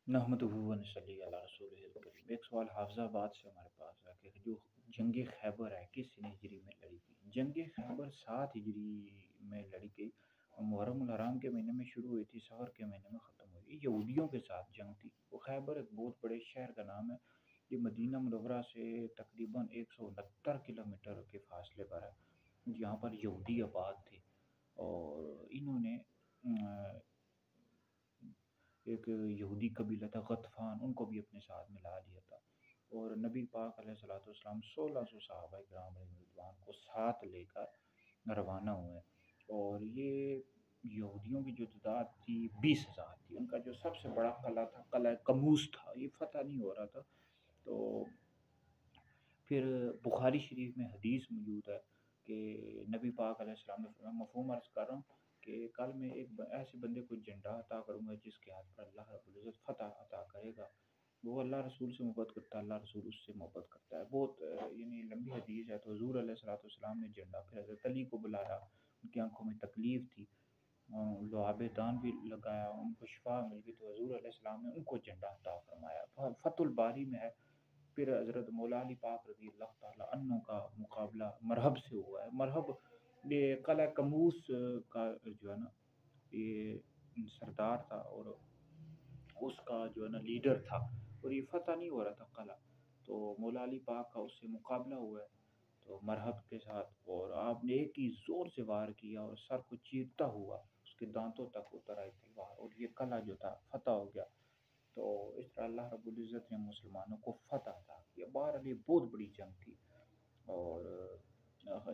نحمدہ و نصلی علی رسولہ الکریم۔ ایک سوال حافظ آباد سے ہمارے پاس ہے کہ جو جنگ خیبر ہے کس سن ہجری میں لڑی گئی؟ جنگ خیبر 7 ہجری میں لڑی گئی اور محرم الحرام کے مہینے میں شروع ہوئی تھی، سفر کے مہینے میں ختم ہوئی۔ یہودیوں کے ساتھ جنگ تھی۔ وہ خیبر ایک بہت بڑے شہر کا نام ہے، یہ مدینہ منورہ سے تقریباً 169 کلومیٹر کے فاصلے پر ہے۔ یہاں پر یہودی آباد تھے اور انہوں نے ایک یہودی قبیلہ تھا غطفان، ان کو بھی اپنے ساتھ ملا لیا تھا، اور نبی پاک علیہ الصلوۃ والسلام 1600 صحابہ کرام علیہ رضوان کو ساتھ لے کر روانہ ہوئے، اور یہ یہودیوں کی جو تعداد تھی 20,000 تھی۔ ان کا جو سب سے بڑا قلعہ تھا قلعہ قموس تھا، یہ فتح نہیں ہو رہا تھا۔ تو پھر بخاری شریف میں حدیث موجود ہے کہ نبی پاک علیہ السلام نے فرمایا، مفہوم عرض کر رہا ہوں کہ کل میں ایک ایسے بندے کو جھنڈا عطا کروں گا جس کے ہاتھ پر اللہ رب العزت فتح عطا کرے گا، وہ اللہ رسول سے محبت کرتا ہے، اللہ رسول اس سے محبت کرتا ہے۔ بہت یعنی لمبی حدیث ہے۔ تو حضور علیہ الصلوۃ والسلام نے جھنڈا، پھر حضرت علی کو بلایا، ان کی آنکھوں میں تکلیف تھی، لعاب دان بھی لگایا، ان کو شفا مل گئی، تو حضور علیہ السلام نے ان کو جھنڈا عطا فرمایا۔ فتح الباری میں ہے۔ پھر حضرت مولا علی پاک رضی اللہ تعالیٰ عنہ کا مقابلہ مرہب سے ہوا ہے۔ مرہب یہ قلعہ قموس کا جو ہے نا یہ سردار تھا، اور اس کا جو ہے نا لیڈر تھا، اور یہ فتح نہیں ہو رہا تھا قلعہ، تو مولا علی پاک کا اس سے مقابلہ ہوا ہے تو مرہب کے ساتھ، اور آپ نے ایک ہی زور سے وار کیا اور سر کو چیرتا ہوا اس کے دانتوں تک اتر آئی تلوار، اور یہ قلعہ جو تھا فتح ہو گیا۔ تو اس طرح اللہ رب العزت نے مسلمانوں کو فتح عطا کیا۔ بہرحال یہ بہت بڑی جنگ تھی، اور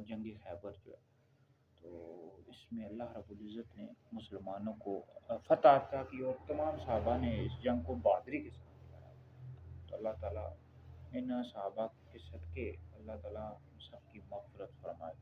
جنگ خیبر جو ہے، تو اس میں اللہ رب العزت نے مسلمانوں کو فتح عطا کی، اور تمام صحابہ نے اس جنگ کو بہادری کے ساتھ لڑا۔ تو اللہ تعالیٰ ان صحابہ کے صدقے اللہ تعالیٰ سب کی مغفرت فرمائے۔